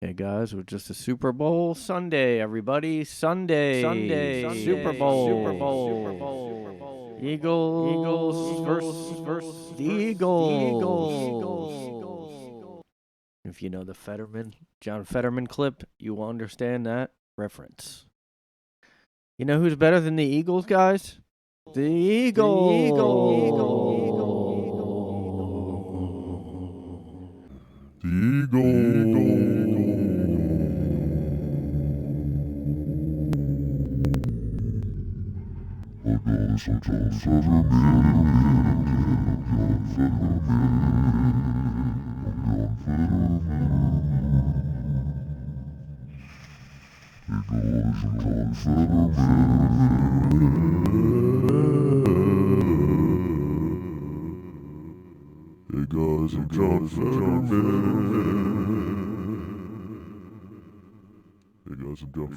Hey guys, we're just a Super Bowl Sunday, everybody. Sunday, Super Bowl, Eagles versus the Eagles. If you know the John Fetterman clip, you will understand that reference. You know who's better than the Eagles, guys? The Hey guys, I'm John Fetterman. Hey guys, I'm John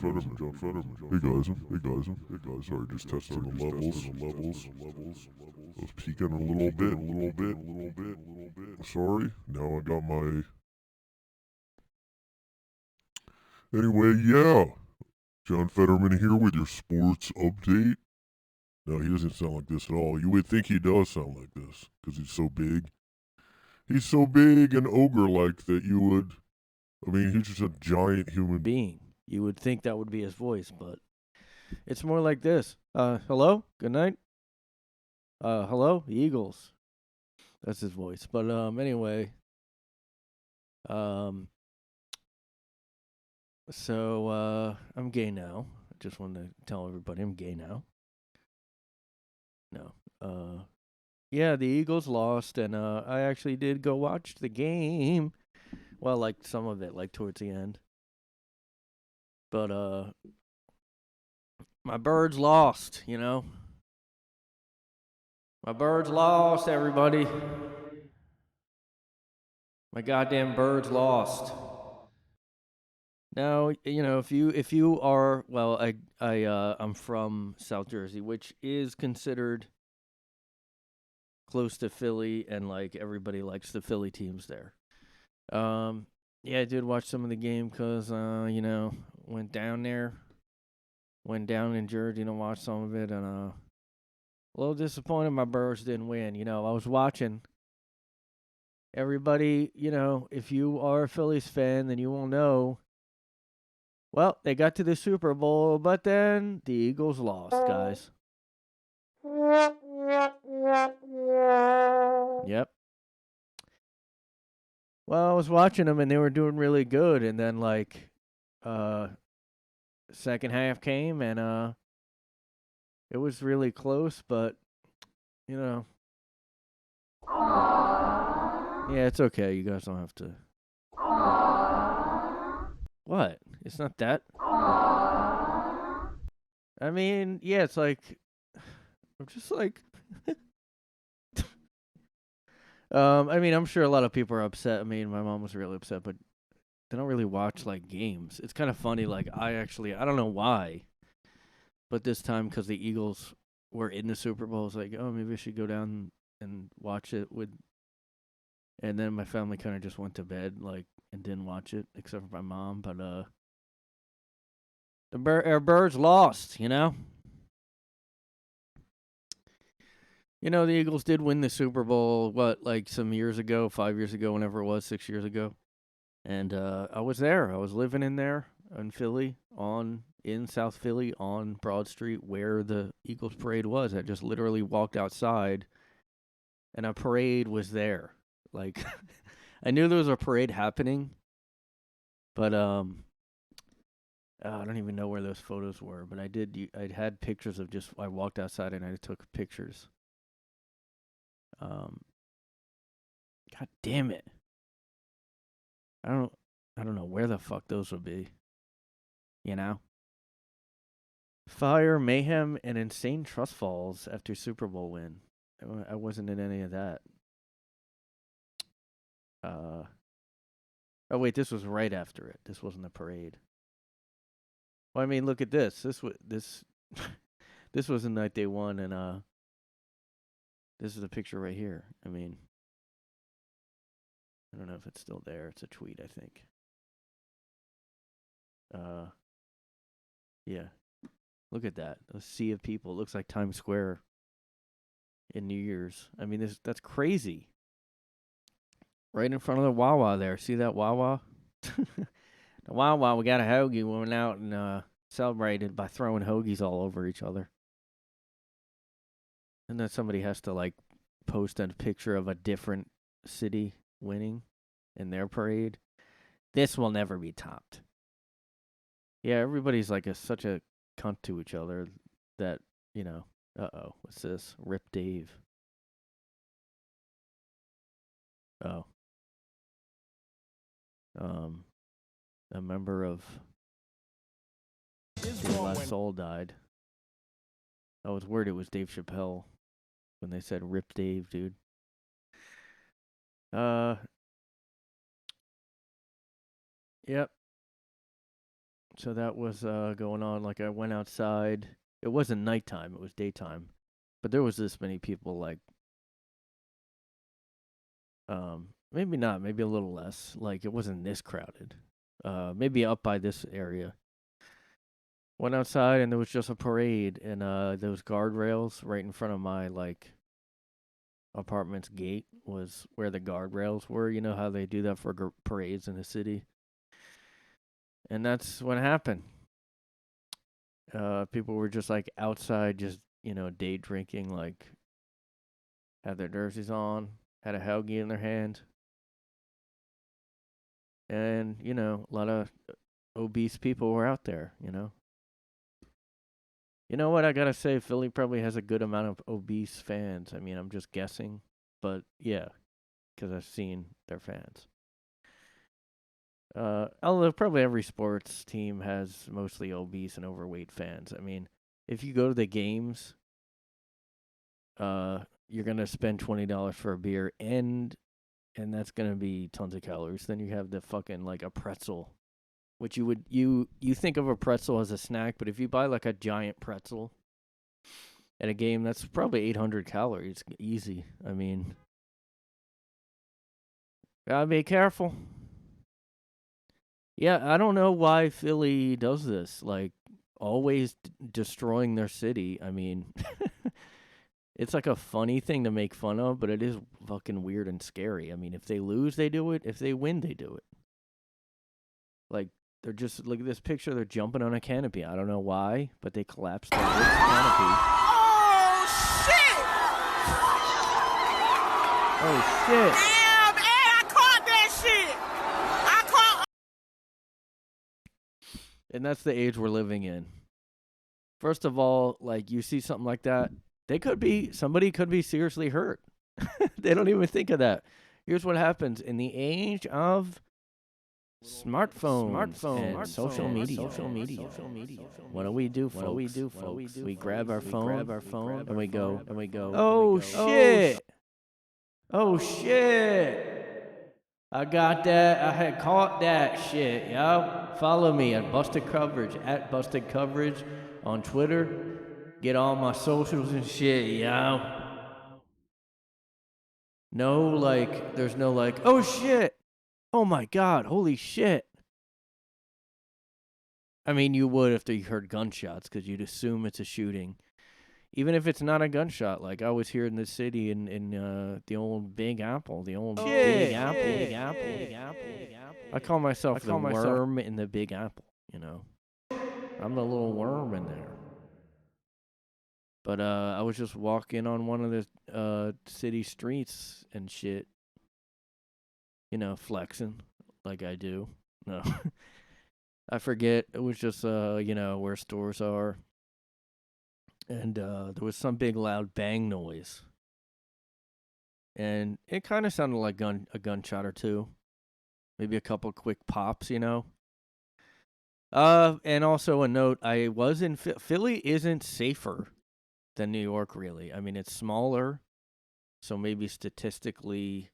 Fetterman. Hey guys. Sorry, just testing the levels. I was peeking a little bit. Sorry. Now I got my. Anyway, yeah. John Fetterman here with your sports update. No, he doesn't sound like this at all. You would think he does sound like this because he's so big. He's so big and ogre-like that you would. I mean, he's just a giant human being. You would think that would be his voice, but it's more like this. Hello? Good night? Hello? The Eagles. That's his voice. But anyway. So I'm gay now. I just wanted to tell everybody I'm gay now. No. Yeah, the Eagles lost, and I actually did go watch the game. Well, like some of it, like towards the end. But my birds lost, you know. My birds lost, everybody. My goddamn birds lost. Now, you know, if you are, well, I'm from South Jersey, which is considered close to Philly, and like everybody likes the Philly teams there. Yeah, I did watch some of the game because you know, went down in Jersey to watch some of it, and a little disappointed my birds didn't win. You know, I was watching. Everybody, you know, if you are a Phillies fan, then you will know. Well, they got to the Super Bowl, but then the Eagles lost, guys. Yep. Well, I was watching them and they were doing really good, and then like second half came and it was really close, but you know. Yeah, it's okay. You guys don't have to. What? It's not that. I mean, yeah, it's like I'm just like I mean, I'm sure a lot of people are upset. I mean, my mom was really upset, but they don't really watch like games. It's kind of funny. Like I don't know why, but this time because the Eagles were in the Super Bowl, it's like, oh, maybe I should go down and watch it with. And then my family kind of just went to bed, like, and didn't watch it except for my mom. But our birds lost. You know. You know, the Eagles did win the Super Bowl, what, like some years ago, 5 years ago, whenever it was, 6 years ago. And I was there. I was living in there in Philly, in South Philly, on Broad Street, where the Eagles parade was. I just literally walked outside, and a parade was there. Like, I knew there was a parade happening, but I don't even know where those photos were. But I had pictures of just I walked outside and I took pictures. God damn it! I don't know where the fuck those would be. You know? Fire, mayhem, and insane trust falls after Super Bowl win. I wasn't in any of that. Oh wait, this was right after it. This wasn't the parade. Well, I mean, look at this. This this was the night they won, and this is the picture right here. I mean, I don't know if it's still there. It's a tweet, I think. Yeah. Look at that. A sea of people. It looks like Times Square in New Year's. I mean, that's crazy. Right in front of the Wawa there. See that Wawa? The Wawa, we got a hoagie. We went out and celebrated by throwing hoagies all over each other. And then somebody has to, like, post a picture of a different city winning in their parade. This will never be topped. Yeah, everybody's like such a cunt to each other that, what's this? Rip Dave. Oh. A member of De La Soul died. I was worried it was Dave Chappelle when they said Rip Dave, dude. Yep. So that was going on. Like, I went outside. It wasn't nighttime. It was daytime. But there was this many people, like, maybe not. Maybe a little less. Like, it wasn't this crowded. Maybe up by this area. Went outside, and there was just a parade. And those guardrails right in front of my, like, apartment's gate was where the guardrails were. You know how they do that for parades in the city? And that's what happened. People were just, like, outside, just, day drinking, like, had their jerseys on, had a hoagie in their hand. And, a lot of obese people were out there, You know what? I gotta say, Philly probably has a good amount of obese fans. I mean, I'm just guessing. But, yeah, because I've seen their fans. Although probably every sports team has mostly obese and overweight fans. I mean, if you go to the games, you're gonna spend $20 for a beer, and that's gonna be tons of calories. Then you have the fucking, like, a pretzel, which you think of a pretzel as a snack, but if you buy like a giant pretzel at a game, that's probably 800 calories, easy. I mean, gotta be careful. Yeah, I don't know why Philly does this. Like, always destroying their city. I mean, it's like a funny thing to make fun of, but it is fucking weird and scary. I mean, if they lose, they do it. If they win, they do it. Like, they're just, look at this picture, they're jumping on a canopy. I don't know why, but they collapsed the canopy. Oh, shit! Oh, shit. Damn, hey, I caught that shit! I caught... And that's the age we're living in. First of all, like, you see something like that, somebody could be seriously hurt. They don't even think of that. Here's what happens in the age of smartphones and social media. What do we do, folks? We grab our phone and we go, oh shit, oh shit, I got that, I had caught that shit, yo. Follow me at Busted Coverage, at Busted Coverage on Twitter. Get all my socials and shit, yo. No, like, there's no like, oh shit, oh my god, holy shit. I mean, you would if you heard gunshots, because you'd assume it's a shooting. Even if it's not a gunshot, like I was here in the city in the old Big Apple, Big Apple. I call myself the worm in the Big Apple, I'm the little worm in there. But I was just walking on one of the city streets and shit, flexing like I do. No. I forget. It was just, where stores are. And there was some big loud bang noise. And it kind of sounded like a gunshot or two. Maybe a couple quick pops, And also a note, I was in Philly isn't safer than New York, really. I mean, it's smaller. So maybe statistically,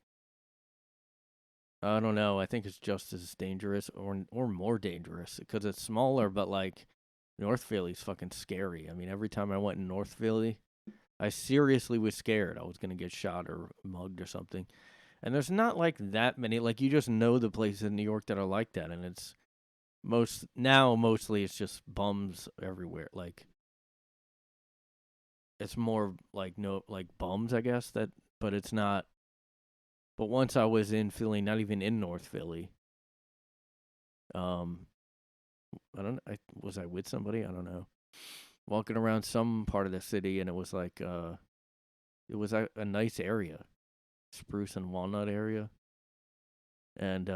I don't know. I think it's just as dangerous or more dangerous because it's smaller, but like North Philly's fucking scary. I mean, every time I went in North Philly, I seriously was scared I was going to get shot or mugged or something. And there's not like that many. Like, you just know the places in New York that are like that. And it's Mostly it's just bums everywhere. Like it's more like no like bums, I guess that, but it's not. But once I was in Philly, not even in North Philly, um, I don't. Was I with somebody? I don't know. Walking around some part of the city, and it was like it was a nice area, Spruce and Walnut area, and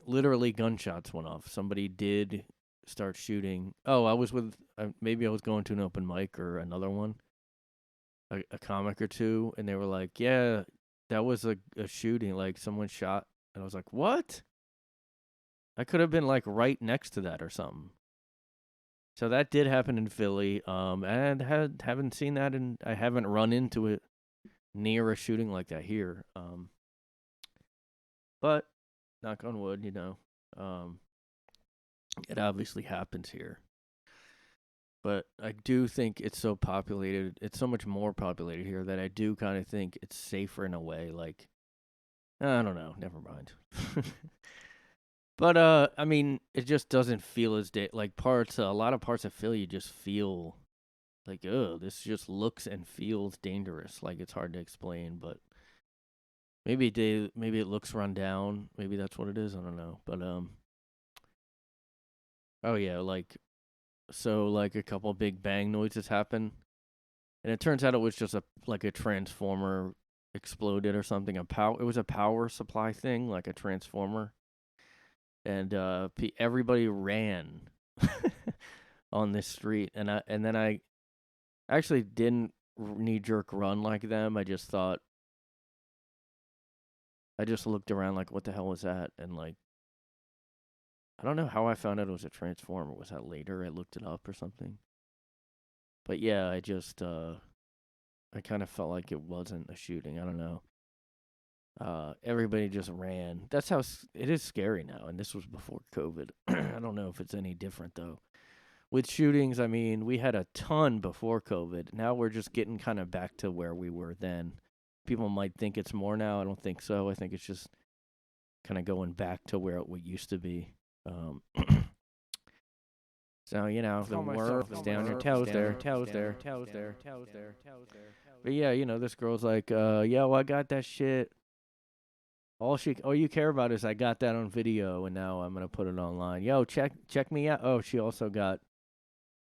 literally gunshots went off. Somebody did start shooting. Oh, I was with maybe I was going to an open mic or another one, a comic or two, and they were like, "Yeah, that was a shooting. Like someone shot." And I was like, "What?" I could have been like right next to that or something. So that did happen in Philly. And haven't seen that, and I haven't run into it near a shooting like that here. But knock on wood, it obviously happens here. But I do think it's so populated. It's so much more populated here that I do kind of think it's safer in a way. Like, I don't know. Never mind. But I mean, it just doesn't feel as like a lot of parts of Philly, you just feel like, oh, this just looks and feels dangerous. Like it's hard to explain, but maybe it looks run down. Maybe that's what it is. I don't know. But oh yeah, like a couple big bang noises happen, and it turns out it was just a transformer exploded or something. It was a power supply thing, like a transformer. And everybody ran on this street, and then I actually didn't knee jerk run like them. I just looked around like, what the hell was that? And like, I don't know how I found out it was a transformer. Was that later? I looked it up or something. But yeah, I just I kind of felt like it wasn't a shooting. I don't know. Everybody just ran. That's how it is scary now, and this was before COVID. I don't know if it's any different though. With shootings, I mean, we had a ton before COVID. Now we're just getting kind of back to where we were then. People might think it's more now. I don't think so. I think it's just kind of going back to where it used to be. So, the world's down your toes there. But yeah, this girl's like, yo, I got that shit. All you care about is I got that on video, and now I'm gonna put it online. Yo, check me out. Oh, she also got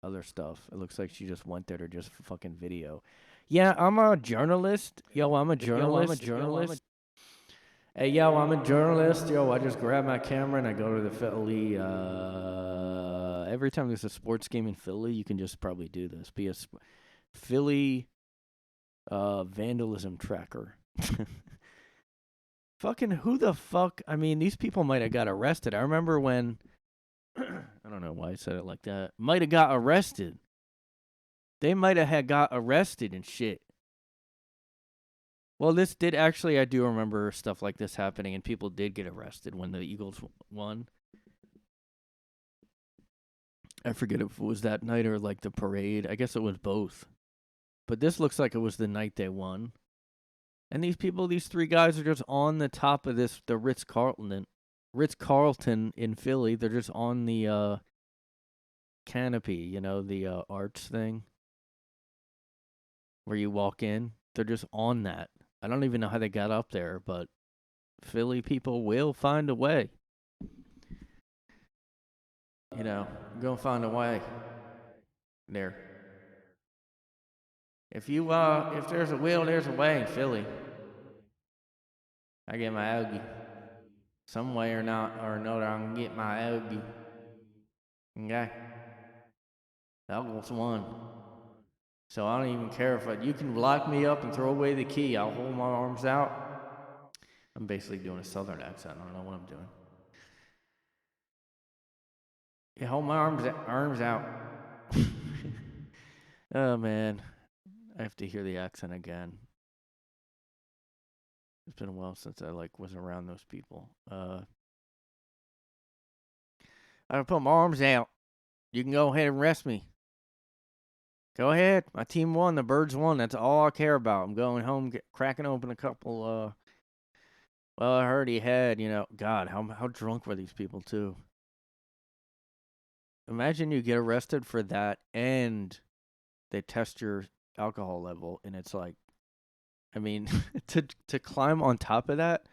other stuff. It looks like she just went there to just fucking video. Yeah, I'm a journalist. Yo, I'm a journalist. Hey, yo, I'm a journalist. Yo, I just grab my camera and I go to the Philly. Every time there's a sports game in Philly, you can just probably do this. Be a Philly vandalism tracker. Fucking who the fuck? I mean, these people might have got arrested. I remember when, I don't know why I said it like that. Might have got arrested. They might have had got arrested and shit. Well, this did actually, I do remember stuff like this happening, and people did get arrested when the Eagles won. I forget if it was that night or like the parade. I guess it was both. But this looks like it was the night they won. And these three guys are just on the top of the Ritz-Carlton in Philly. They're just on the canopy, the arch thing where you walk in. They're just on that. I don't even know how they got up there, but Philly people will find a way. Go and find a way there. If there's a will, there's a way in Philly. I get my Ogie. Some way or another, I can get my Ogie. Okay? Douglas won. So I don't even care if you can lock me up and throw away the key. I'll hold my arms out. I'm basically doing a southern accent. I don't know what I'm doing. You hold my arms out. Oh, man. I have to hear the accent again. It's been a while since I was around those people. I put my arms out. You can go ahead and arrest me. Go ahead. My team won. The Birds won. That's all I care about. I'm going home, cracking open a couple. Well, I heard he had. God, how drunk were these people too? imagine you get arrested for that and they test your alcohol level, and it's like, I mean, to climb on top of that,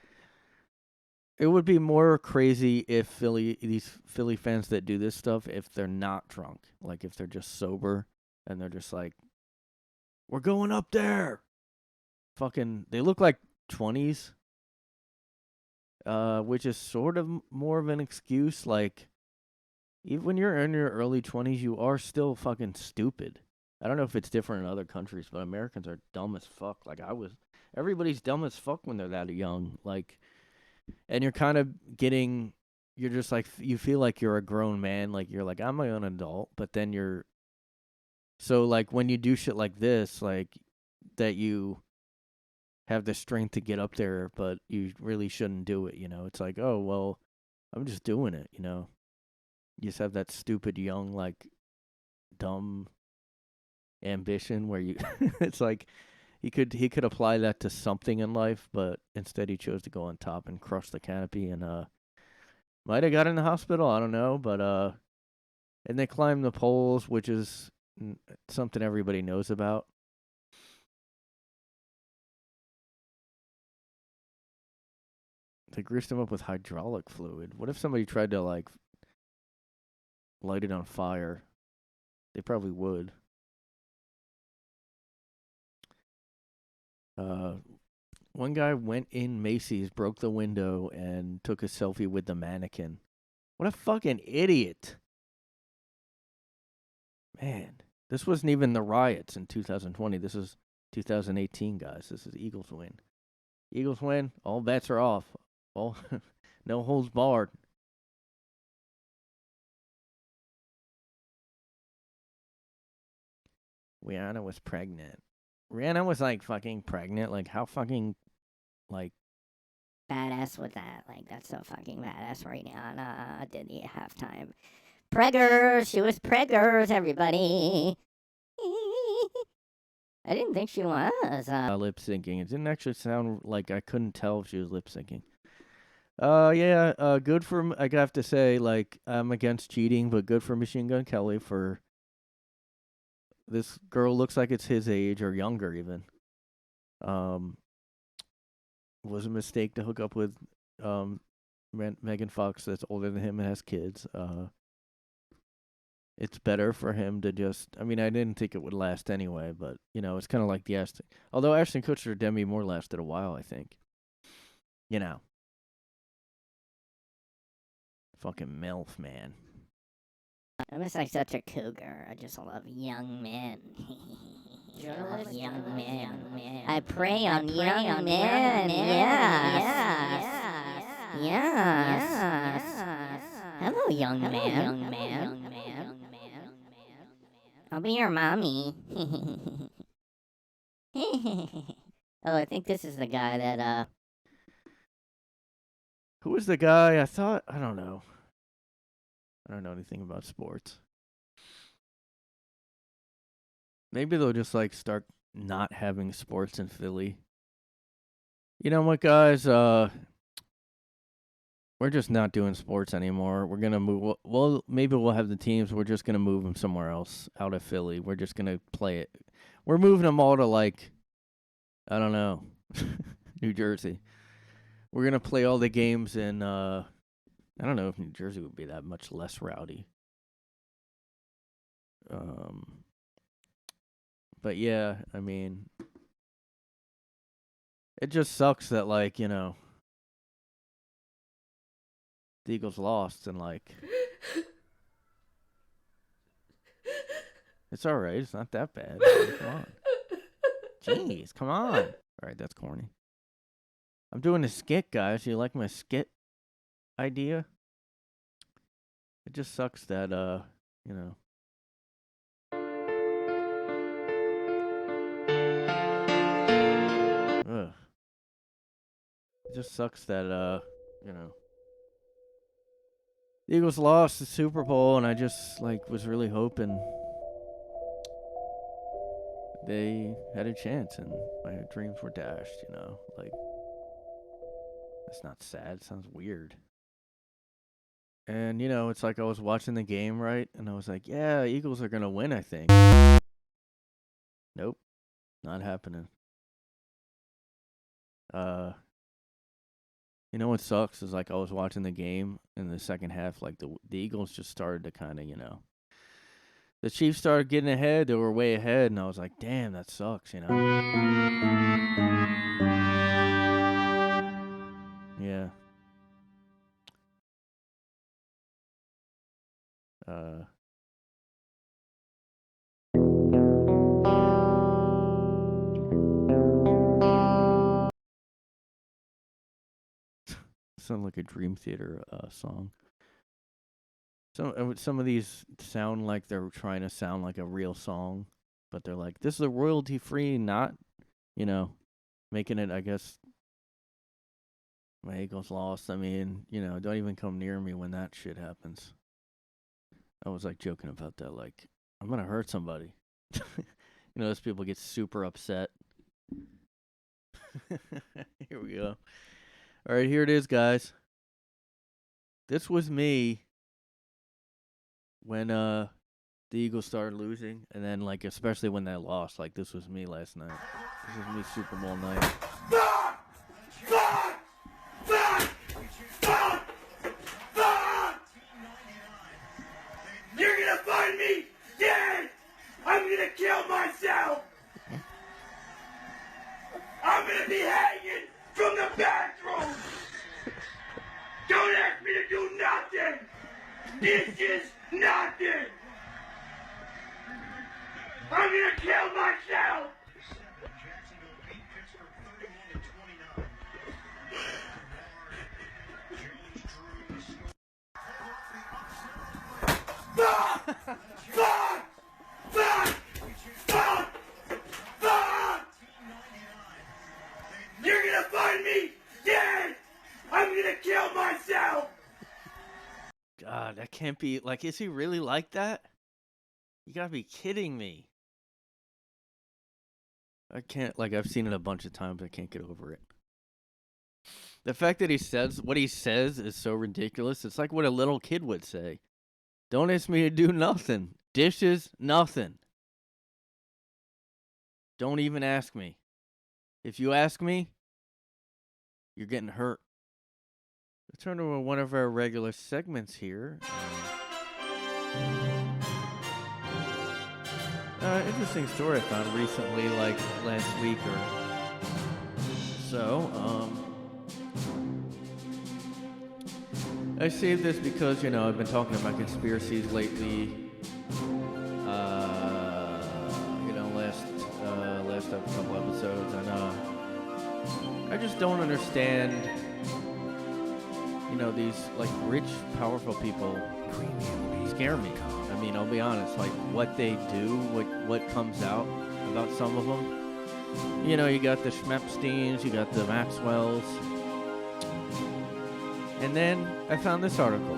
it would be more crazy if these Philly fans that do this stuff, if they're not drunk, like if they're just sober and they're just like, we're going up there. Fucking, they look like 20s, which is sort of more of an excuse. Like, even when you're in your early 20s, you are still fucking stupid. I don't know if it's different in other countries, but Americans are dumb as fuck. Like, everybody's dumb as fuck when they're that young. Like, and you're kind of you're just like, you feel like you're a grown man. Like, you're like, I'm my own adult. But then so like, when you do shit like this, like, that you have the strength to get up there, but you really shouldn't do it, It's like, oh, well, I'm just doing it, You just have that stupid, young, like, dumb ambition where you, it's like, he could apply that to something in life, but instead he chose to go on top and crush the canopy and might have got in the hospital, I don't know, but and they climbed the poles, which is something everybody knows about. They greased him up with hydraulic fluid. What if somebody tried to like light it on fire? They probably would. One guy went in Macy's, broke the window, and took a selfie with the mannequin. What a fucking idiot. Man, this wasn't even the riots in 2020. This is 2018, guys. This is Eagles win. Eagles win. All bets are off. All no holds barred. Rihanna was pregnant. Rihanna was like fucking pregnant. Like, how fucking, like, badass with that. Like, that's so fucking badass. Rihanna did the halftime. Preggers! She was preggers, everybody! I didn't think she was. Lip syncing. It didn't actually sound like, I couldn't tell if she was lip syncing. Yeah, good for, I have to say, like, I'm against cheating, but good for Machine Gun Kelly for, this girl looks like it's his age or younger even. Was a mistake to hook up with Megan Fox that's older than him and has kids. It's better for him to just, I mean, I didn't think it would last anyway, but, it's kind of like the Ashton. Although Ashton Kutcher and Demi Moore lasted a while, I think. Fucking MILF, man. I'm just like such a cougar. I just love young men. Young men. I prey on young men. Yes. Hello, young man. I'll be your mommy. Oh, I think this is the guy that, Who was the guy? I don't know. I don't know anything about sports. Maybe they'll just, like, start not having sports in Philly. You know what, guys? We're just not doing sports anymore. We're going to move. Well, maybe we'll have the teams. We're just going to move them somewhere else out of Philly. We're just going to play it. We're moving them all to, like, I don't know, New Jersey. We're going to play all the games in, I don't know if New Jersey would be that much less rowdy. But yeah, I mean, it just sucks that, like, the Eagles lost and, like, it's all right. It's not that bad. Come on. Jeez, come on. All right, that's corny. I'm doing a skit, guys. You like my skit idea? It just sucks that, Ugh. It just sucks that, the Eagles lost the Super Bowl, and I just, like, was really hoping they had a chance, and my dreams were dashed, Like, that's not sad. It sounds weird. And, it's like I was watching the game, right? And I was like, yeah, Eagles are going to win, I think. Nope. Not happening. What sucks is like I was watching the game in the second half, like the Eagles just started to kind of, the Chiefs started getting ahead. They were way ahead, and I was like, damn, that sucks, Yeah. Sound like a Dream Theater song. Some of these sound like they're trying to sound like a real song, but they're like, this is a royalty free, not, making it, I guess. My Eagles lost. I mean, don't even come near me when that shit happens. I was like joking about that, like, I'm gonna hurt somebody. Those people get super upset. Here we go. All right, here it is, guys. This was me when the Eagles started losing, and then, like, especially when they lost. Like, this was me last night. This was me Super Bowl night. You're gonna find me dead! I'm gonna kill myself! I'm gonna be hanging from the bathroom! Don't ask me to do nothing! This is nothing! I'm gonna kill myself! Fuck! Fuck! Fuck! Fuck! Fuck! You're gonna find me dead! I'm gonna kill myself! God, that can't be, like, is he really like that? You gotta be kidding me. I can't, like, I've seen it a bunch of times. I can't get over it. The fact that he says what he says is so ridiculous. It's like what a little kid would say. Don't ask me to do nothing. Dishes, nothing. Don't even ask me. If you ask me, you're getting hurt. Let's turn to one of our regular segments here. Interesting story I found recently, like last week or so. I saved this because, I've been talking about conspiracies lately. Last couple episodes, and I just don't understand, these like rich, powerful people scare me. I mean, I'll be honest, like what they do, what comes out about some of them. You got the Schmepsteins, you got the Maxwells. And then I found this article.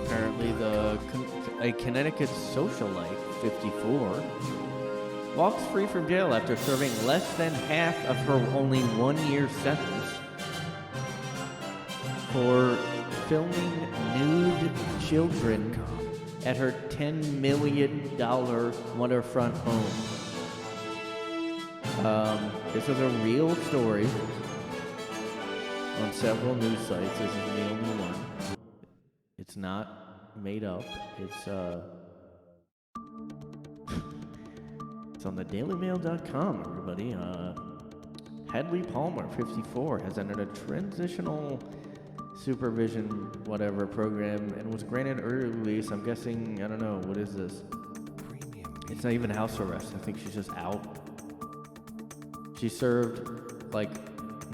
Apparently a Connecticut socialite, 54, walks free from jail after serving less than half of her only 1-year sentence for filming nude children at her $10 million waterfront home. This is a real story on several news sites. This is the only one. It's not made up. It's on the dailymail.com, everybody. Hadley Palmer, 54, has entered a transitional supervision whatever program and was granted early release. I'm guessing, I don't know, what is this? It's not even house arrest. I think she's just out. She served like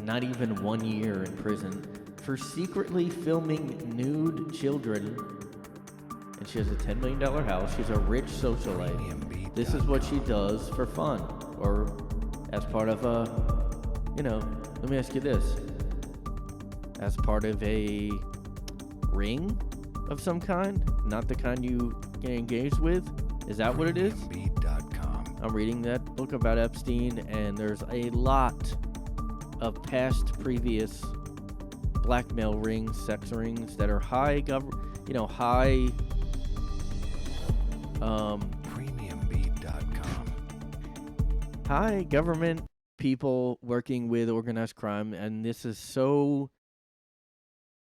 not even 1 year in prison for secretly filming nude children, and she has a $10 million house. She's a rich socialite. This is what she does for fun, or as part of a, let me ask you this. As part of a ring of some kind? Not the kind you get engaged with? Is that what it is? I'm reading that book about Epstein, and there's a lot of previous blackmail rings, sex rings that are high high Premiumbeat.com. high government people working with organized crime, and this is so,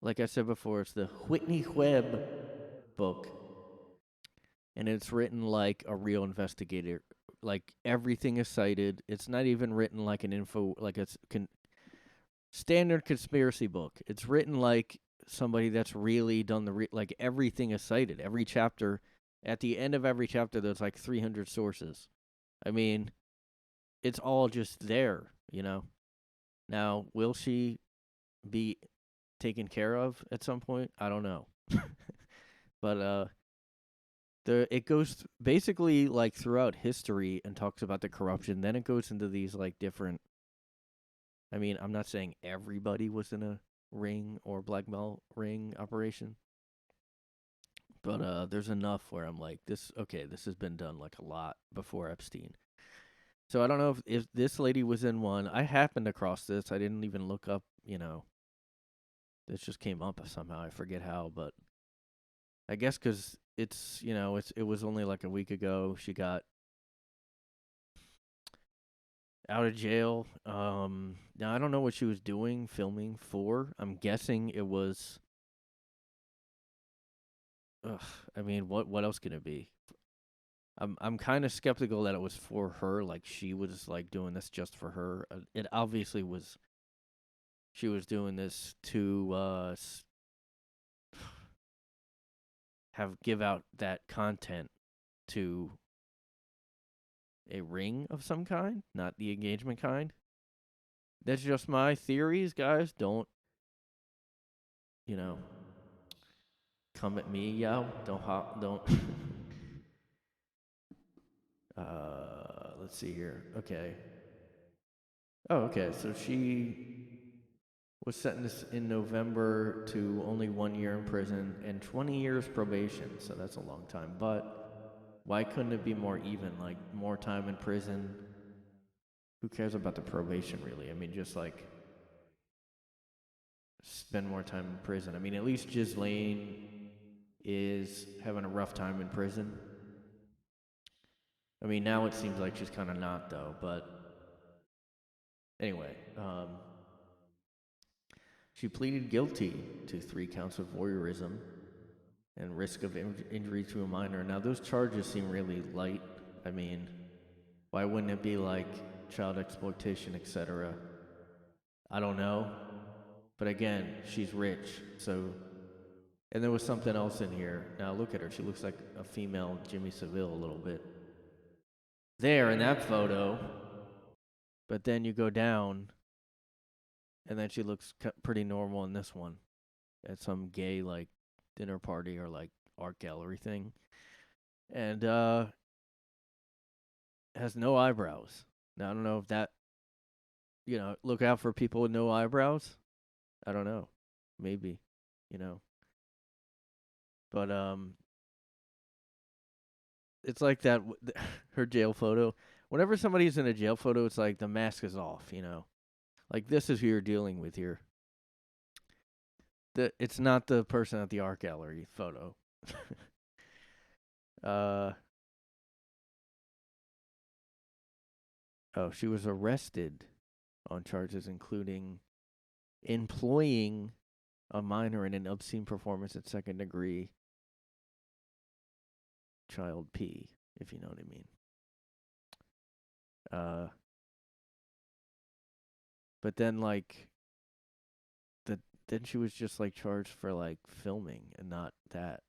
like I said before, it's the Whitney Webb book, and it's written like a real investigator. Like everything is cited. It's not even written like an info, like it's standard conspiracy book. It's written like somebody that's really done like everything is cited. Every chapter, at the end of every chapter, there's like 300 sources. I mean, it's all just there, you know. Now, will she be taken care of at some point? I don't know. But it goes basically like throughout history and talks about the corruption. Then it goes into these like different. I mean, I'm not saying everybody was in a ring or blackmail ring operation, but there's enough where I'm like, this has been done like a lot before Epstein. So I don't know if this lady was in one. I happened across this. I didn't even look up, this just came up somehow. I forget how, but I guess because it was only like a week ago. She got out of jail. Now I don't know what she was doing, filming for. I'm guessing it was. I mean, what else can it be? I'm kind of skeptical that it was for her. Like she was like doing this just for her. It obviously was. She was doing this to give out that content to a ring of some kind, not the engagement kind. That's just my theories, guys. Don't, come at me, yo. Don't. Let's see here. Okay. Oh, okay. So she was sentenced in November to only 1 year in prison and 20 years probation. So that's a long time. But why couldn't it be more even? Like more time in prison. Who cares about the probation, really? I mean, just like spend more time in prison. I mean, at least Ghislaine is having a rough time in prison. I mean, now it seems like she's kind of not, though. But anyway, she pleaded guilty to 3 counts of voyeurism and risk of injury to a minor. Now, those charges seem really light. I mean, why wouldn't it be like child exploitation, etc.? I don't know. But again, she's rich, so. And there was something else in here. Now look at her. She looks like a female Jimmy Seville a little bit. There in that photo. But then you go down, and then she looks pretty normal in this one. At some gay, like, dinner party or, like, art gallery thing. And, has no eyebrows. Now, I don't know if that, look out for people with no eyebrows. I don't know. Maybe, But, it's like that, her jail photo. Whenever somebody's in a jail photo, it's like the mask is off, Like, this is who you're dealing with here. It's not the person at the art gallery photo. She was arrested on charges including employing a minor in an obscene performance at second degree child P, if you know what I mean. But then like then she was just like charged for like filming and not that.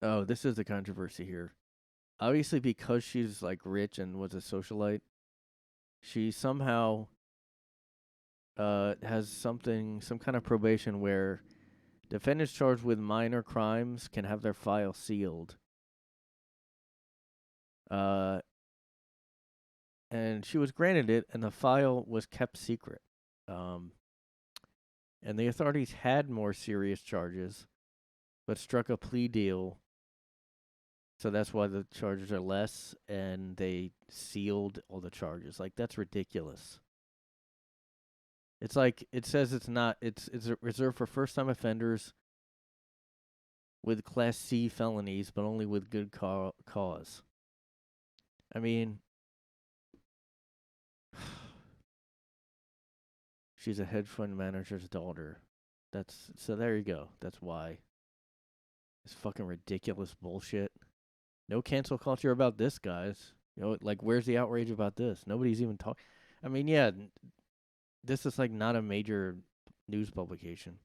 Oh, this is the controversy here. Obviously, because she's like rich and was a socialite, she somehow has some kind of probation where defendants charged with minor crimes can have their file sealed. And she was granted it, and the file was kept secret. And the authorities had more serious charges, but struck a plea deal. So that's why the charges are less, and they sealed all the charges. Like, that's ridiculous. It's like it says it's not. It's reserved for first-time offenders with Class C felonies, but only with good cause. I mean, she's a hedge fund manager's daughter. So there you go. That's why. It's fucking ridiculous bullshit. No cancel culture about this, guys. You know, like, where's the outrage about this? Nobody's even talking. I mean, yeah, this is like not a major news publication.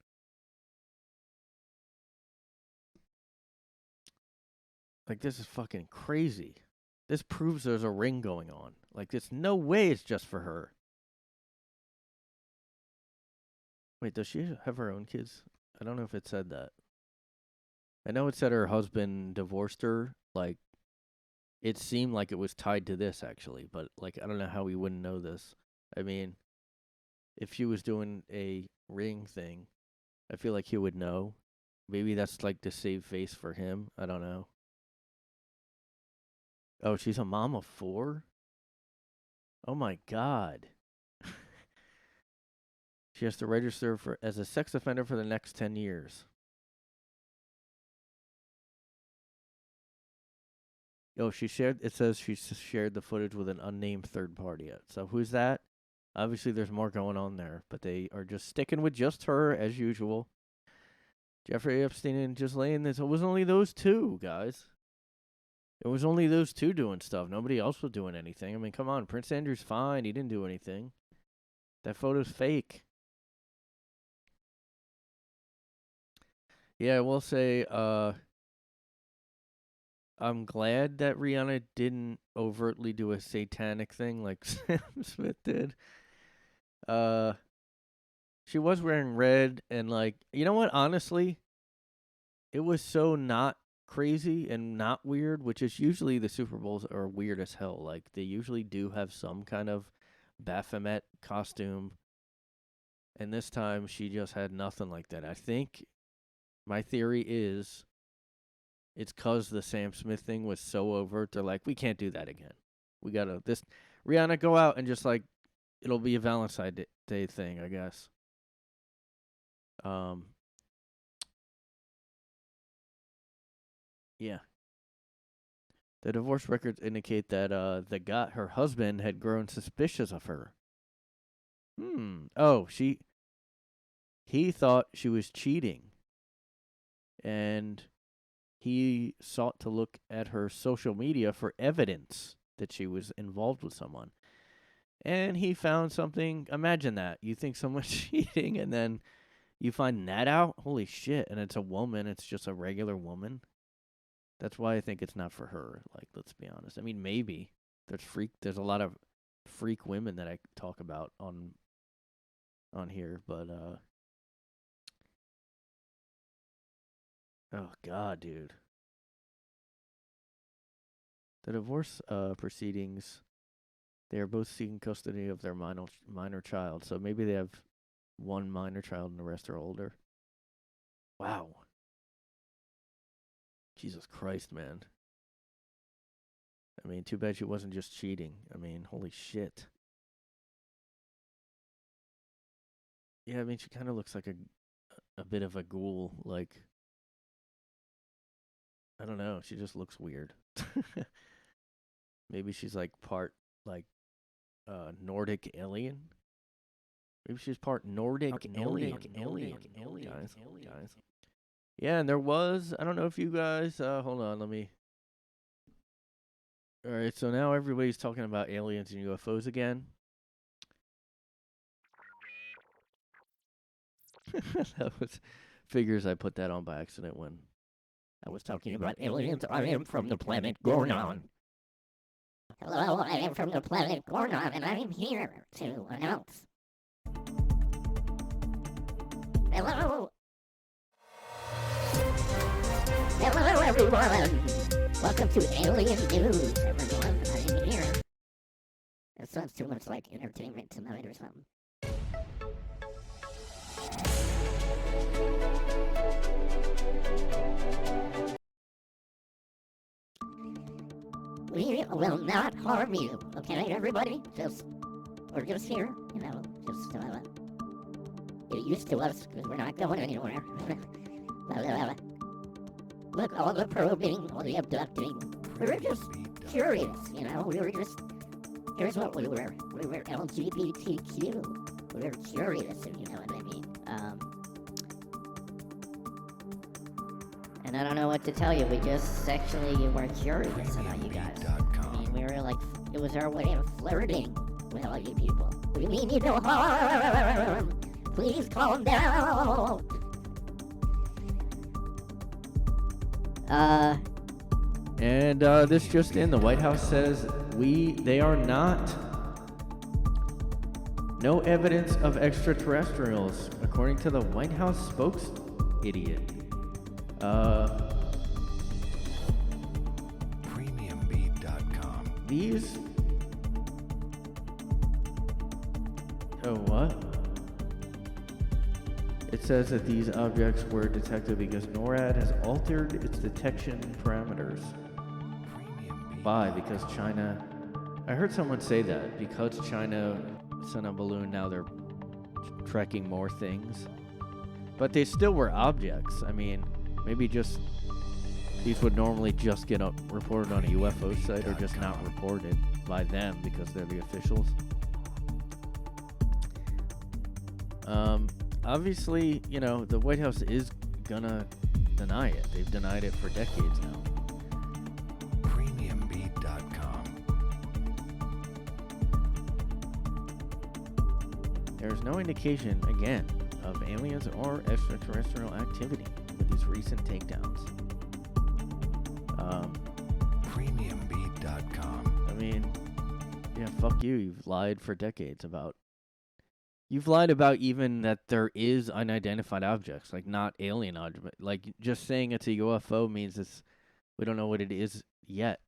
Like, this is fucking crazy. This proves there's a ring going on. Like, there's no way it's just for her. Wait, does she have her own kids? I don't know if it said that. I know it said her husband divorced her. Like, it seemed like it was tied to this, actually. But, like, I don't know how we wouldn't know this. I mean, if she was doing a ring thing, I feel like he would know. Maybe that's, like, to save face for him. I don't know. Oh, she's a mom of 4? Oh, my God. She has to register as a sex offender for the next 10 years. Oh, it says she shared the footage with an unnamed third party. So who's that? Obviously, there's more going on there, but they are just sticking with just her, as usual. Jeffrey Epstein and Ghislaine, it was only those two, guys. It was only those two doing stuff. Nobody else was doing anything. I mean, come on. Prince Andrew's fine. He didn't do anything. That photo's fake. Yeah, I will say, I'm glad that Rihanna didn't overtly do a satanic thing like Sam Smith did. She was wearing red, and, like, you know what? Honestly, it was so not crazy and not weird, which is usually the Super Bowls are weird as hell. Like, they usually do have some kind of Baphomet costume, and this time she just had nothing like that. I think my theory is it's 'cause the Sam Smith thing was so overt. They're like, we can't do that again. We gotta Rihanna, go out and just, like, it'll be a Valentine's Day thing, I guess. Yeah. The divorce records indicate that her husband had grown suspicious of her. Oh, he thought she was cheating, and he sought to look at her social media for evidence that she was involved with someone. And he found something. Imagine that. You think someone's cheating, and then you find that out? Holy shit. And it's a woman. It's just a regular woman. That's why I think it's not for her. Like, let's be honest. I mean, maybe. There's a lot of freak women that I talk about on here, but oh God, dude. The divorce proceedings, they are both seeking custody of their minor child. So maybe they have one minor child and the rest are older. Wow. Jesus Christ, man. I mean, too bad she wasn't just cheating. I mean, holy shit. Yeah, I mean, she kind of looks like a bit of a ghoul. Like, I don't know. She just looks weird. Maybe she's like part, like, Nordic alien. Maybe she's part Nordic alien. Guys. Yeah, and there was, I don't know if you guys, hold on, let me. All right, so now everybody's talking about aliens and UFOs again. That was, figures I put that on by accident when I was talking about aliens. I am from the planet Gornon. Hello, I am from the planet Gornon, and I am here to announce. Hello! Hello, everyone! Welcome to Alien News, everyone. I am here. It sounds too much like Entertainment Tonight or something. We will not harm you, okay, everybody? We're just here, just get used to us because we're not going anywhere. Look, all the probing, all the abducting, we were just curious, you know, we were just, here's what we were LGBTQ, we were curious, if you know what I mean. And I don't know what to tell you, we just sexually were curious about you guys. I mean, we were like, it was our way of flirting with all you people. We mean you no harm, please calm down. And this just in, the White House says they are not. No evidence of extraterrestrials, according to the White House idiot. Premiumbeat.com. These. Oh, what? It says that these objects were detected because NORAD has altered its detection parameters. Why? Because China... I heard someone say that. Because China sent a balloon, now they're tracking more things. But they still were objects. I mean, maybe just... These would normally just get reported on a UFO site or just not reported by them because they're the officials. Obviously, you know, the White House is gonna deny it. They've denied it for decades now. Premiumbeat.com. There's no indication, again, of aliens or extraterrestrial activity with these recent takedowns. Premiumbeat.com. I mean, yeah, fuck you. You've lied for decades about... You've lied about even that there is unidentified objects, like not alien objects. Like just saying it's a UFO means we don't know what it is yet.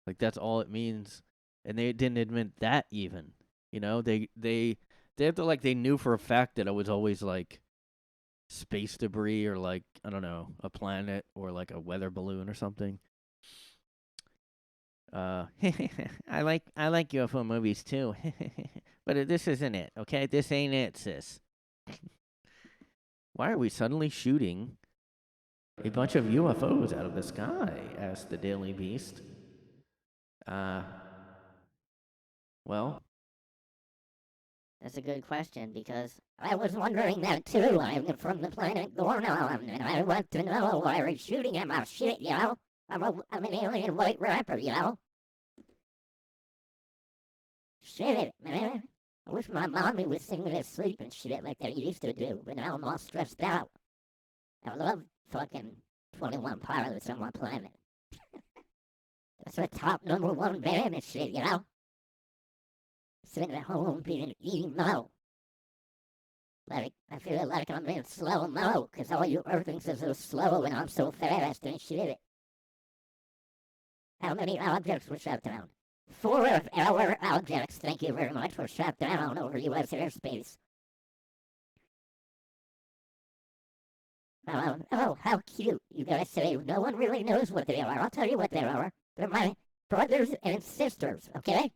Like that's all it means, and they didn't admit that even. You know, they have to, like, they knew for a fact that it was always like space debris or like, I don't know, a planet or like a weather balloon or something. I like UFO movies too. But this isn't it, okay? This ain't it, sis. Why are we suddenly shooting a bunch of UFOs out of the sky? Asked the Daily Beast. Well, That's a good question because I was wondering that too. I'm from the planet Gornon, and I want to know why we're shooting at my shit, you know? I'm an alien white rapper, you know? Shit, man. I wish my mommy was singing to sleep and shit like they used to do, but now I'm all stressed out. I love fucking 21 Pilots on my planet. That's the top #1 band and shit, you know? Sitting at home being emo. Like, I feel like I'm in slow-mo, cause all you Earthlings are so slow and I'm so fast and shit. How many objects were shut down? 4 of our objects, thank you very much, were shut down over U.S. airspace. Oh, how cute. You guys say no one really knows what they are. I'll tell you what they are. They're my brothers and sisters, okay?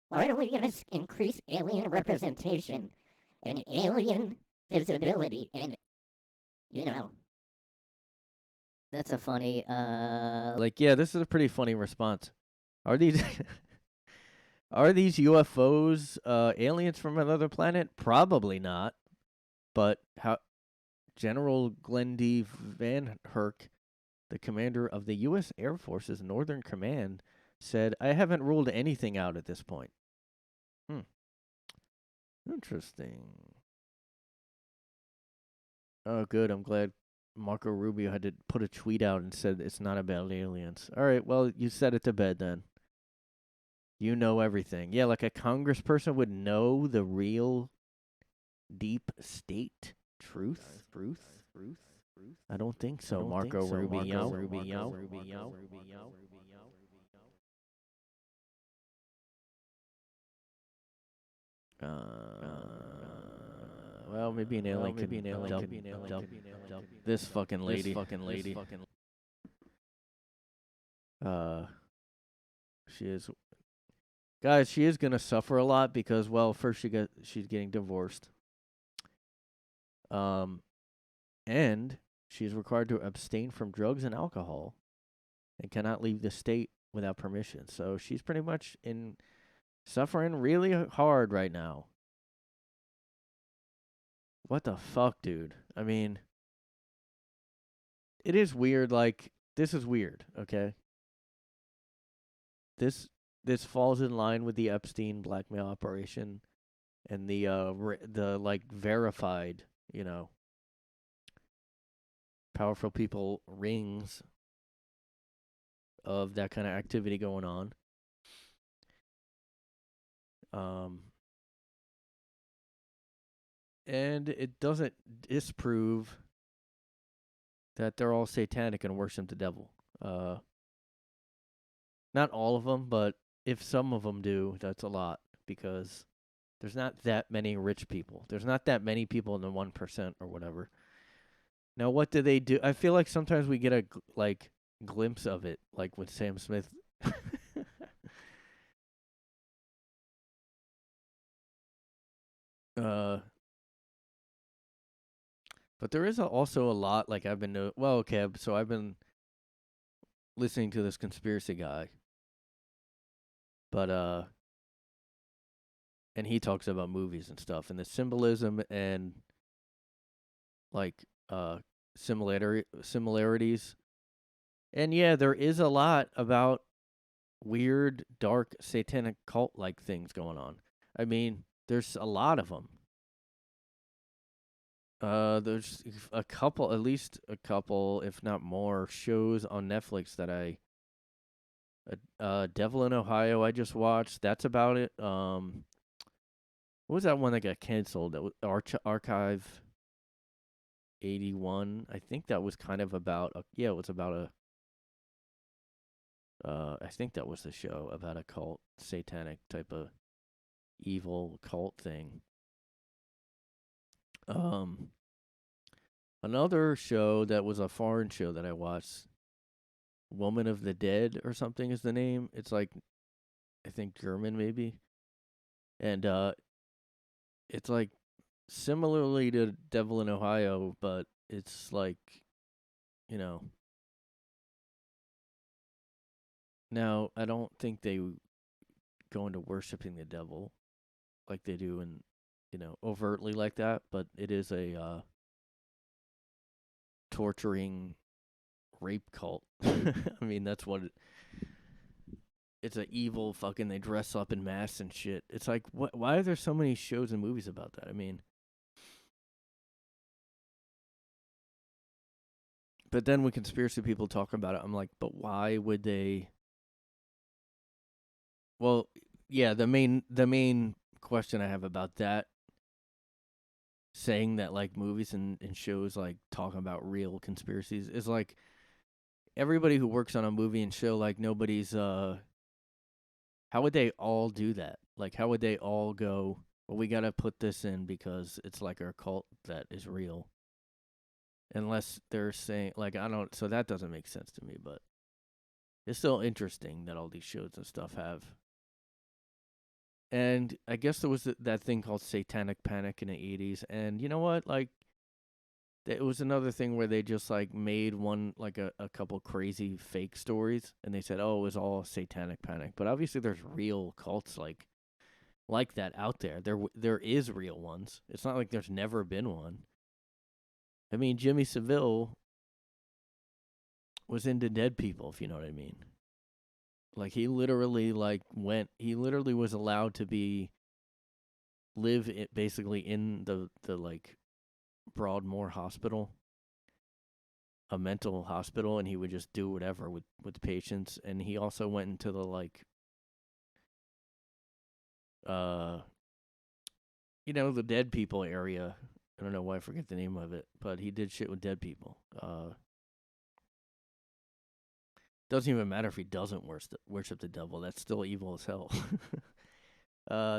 Why don't we just increase alien representation and alien visibility and, you know... That's a funny, like, yeah, this is a pretty funny response. Are these are these UFOs aliens from another planet? Probably not. But how General Glenn D. Van Herk, the commander of the U.S. Air Force's Northern Command, said, "I haven't ruled anything out at this point." Interesting. Oh, good. I'm glad Marco Rubio had to put a tweet out and said it's not about aliens. All right, well, you set it to bed then. You know everything. Yeah, like a congressperson would know the real deep state truth. I don't think so, Marco Rubio. Well, maybe an alien could dump this fucking lady. She is, guys. She is gonna suffer a lot because, well, first she's getting divorced. And she's required to abstain from drugs and alcohol and cannot leave the state without permission. So she's pretty much suffering really hard right now. What the fuck, dude? I mean, it is weird. Like, this is weird, okay? This falls in line with the Epstein blackmail operation and the like verified, powerful people rings of that kind of activity going on. And it doesn't disprove that they're all satanic and worship the devil. Not all of them, but if some of them do, that's a lot, because there's not that many rich people. There's not that many people in the 1% or whatever. Now, what do they do? I feel like sometimes we get a glimpse of it, like with Sam Smith. But there is also a lot, like I've been so I've been listening to this conspiracy guy. But and he talks about movies and stuff and the symbolism and like similarities. And yeah, there is a lot about weird, dark, satanic cult like things going on. I mean, there's a lot of them. There's at least a couple, if not more, shows on Netflix that Devil in Ohio I just watched. That's about it. What was that one that got canceled? That was Archive 81. I think that was kind of about it was about I think that was the show about a cult, satanic type of evil cult thing. Another show that was a foreign show that I watched, Woman of the Dead or something is the name. It's like, I think German maybe. And it's like similarly to Devil in Ohio, but it's like, now I don't think they go into worshiping the devil like they do in, overtly like that, but it is a torturing rape cult. I mean, that's what it's an evil fucking, they dress up in masks and shit. It's like, why are there so many shows and movies about that? I mean, but then when conspiracy people talk about it, I'm like, but why would they? Well, yeah, the main question I have about that, saying that like movies and shows like talking about real conspiracies, is like everybody who works on a movie and show, like nobody's how would they all do that? Like, how would they all go, well, we got to put this in because it's like our cult that is real? Unless they're saying, like, so that doesn't make sense to me, but it's still interesting that all these shows and stuff have. And I guess there was that thing called Satanic Panic in the 80s. And you know what? Like, it was another thing where they just, like, made one, like, a couple crazy fake stories. And they said, oh, it was all Satanic Panic. But obviously there's real cults like that out there. There is real ones. It's not like there's never been one. I mean, Jimmy Savile was into dead people, if you know what I mean. Like, he literally was allowed to live basically in the like Broadmoor Hospital, a mental hospital, and he would just do whatever with patients. And he also went into the like the dead people area. I don't know why I forget the name of it, but he did shit with dead people. Doesn't even matter if he doesn't worship the devil. That's still evil as hell.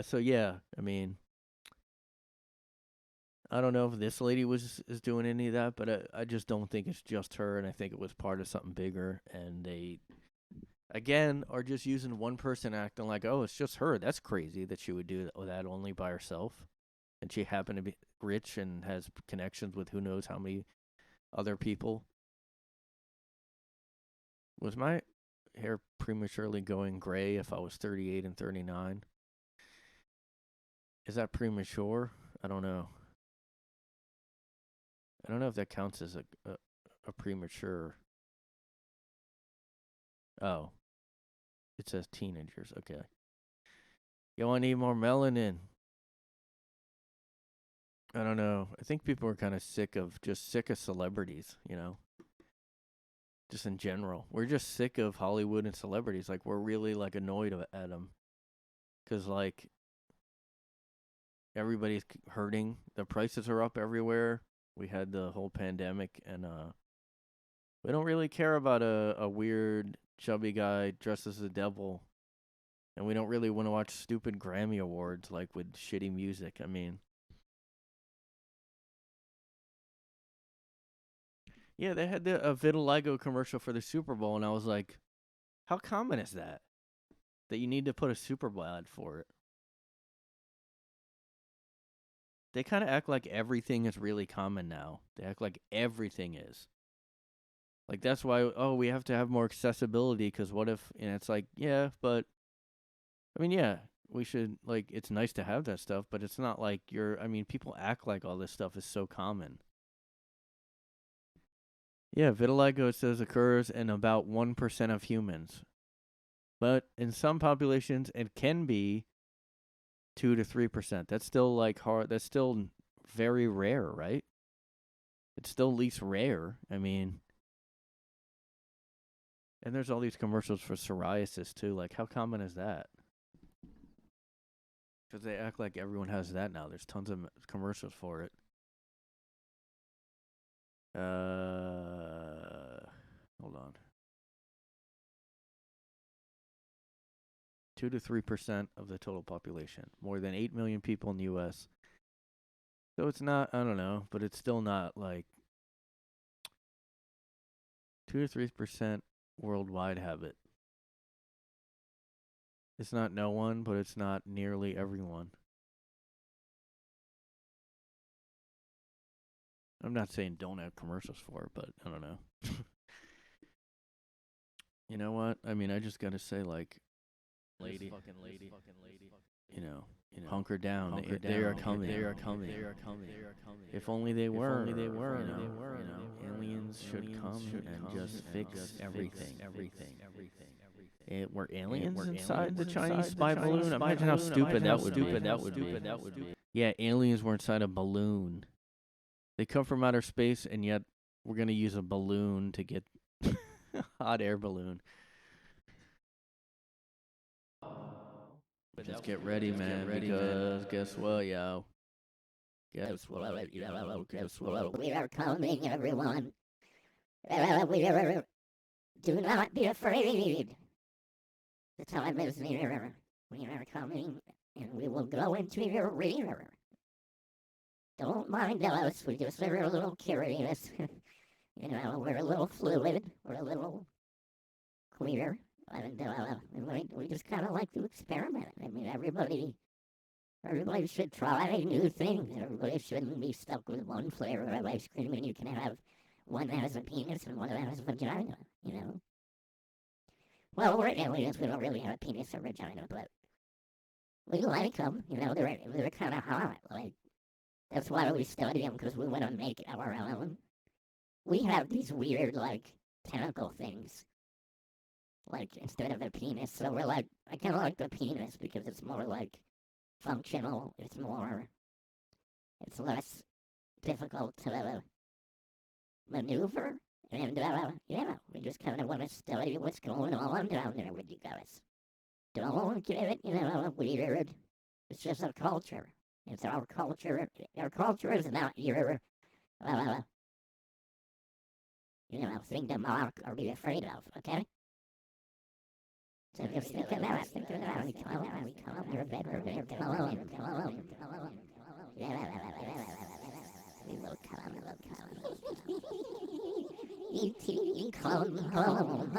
So yeah, I mean, I don't know if this lady is doing any of that, but I just don't think it's just her, and I think it was part of something bigger. And they, again, are just using one person acting like, oh, it's just her. That's crazy that she would do that only by herself. and she happened to be rich and has connections with who knows how many other people. Was my hair prematurely going gray if I was 38 and 39? Is that premature? I don't know. I don't know if that counts as a premature. Oh. It says teenagers. Okay. Yo, I need more melanin. I don't know. I think people are kind of sick of celebrities, you know? Just in general. We're just sick of Hollywood and celebrities. Like, we're really, like, annoyed at them. Because, like, everybody's hurting. The prices are up everywhere. We had the whole pandemic, and we don't really care about a weird, chubby guy dressed as a devil. And we don't really want to watch stupid Grammy Awards, like, with shitty music. I mean... Yeah, they had a vitiligo commercial for the Super Bowl, and I was like, how common is that? That you need to put a Super Bowl ad for it? They kind of act like everything is really common now. They act like everything is. Like, that's why, we have to have more accessibility, because what if, and it's like, yeah, but, I mean, yeah, we should, like, it's nice to have that stuff, but it's not like people act like all this stuff is so common. Yeah, vitiligo, it says, occurs in about 1% of humans. But in some populations, it can be 2 to 3%. That's still, like, hard. That's still very rare, right? It's still least rare. I mean, and there's all these commercials for psoriasis, too. Like, how common is that? Because they act like everyone has that now. There's tons of commercials for it. Hold on. 2 to 3% of the total population. More than 8 million people in the U.S. So it's not, I don't know, but it's still not like 2 to 3% worldwide have it. It's not no one, but it's not nearly everyone. I'm not saying don't have commercials for it, but I don't know. You know what? I mean, I just gotta say, like, lady, you know, hunker down. They are coming. If only they were. You know, aliens should come and just fix everything. Were aliens inside the Chinese spy balloon? Imagine how stupid that would be. Yeah, aliens were inside a balloon. They come from outer space, and yet we're gonna use a balloon to get hot air balloon. Just get ready, man, because guess what, yo? Guess what, yo? We are coming, everyone. Do not be afraid. The time is near. We are coming, and we will go into your rear. Don't mind us, we just are a little curious. You know, we're a little fluid, we're a little queer, and we just kind of like to experiment. I mean, everybody should try new things. Everybody shouldn't be stuck with one flavor of ice cream, and you can have one that has a penis and one that has a vagina, you know? Well, we're aliens, we don't really have a penis or vagina, but we like them, you know, they're kind of hot, like, that's why we study them, because we want to make our own. We have these weird, like, tentacle things, like, instead of a penis, so we're like, I kind of like the penis, because it's more, like, functional, it's less difficult to maneuver, and, yeah, we just kind of want to study what's going on down there with you guys. Don't get it, you know, weird. It's just our culture. It's our culture. Our culture is not your, thing to mock or be afraid of, okay? So just think of that. We come, your bedroom, come on. Yeah, we will come. E.T. come home.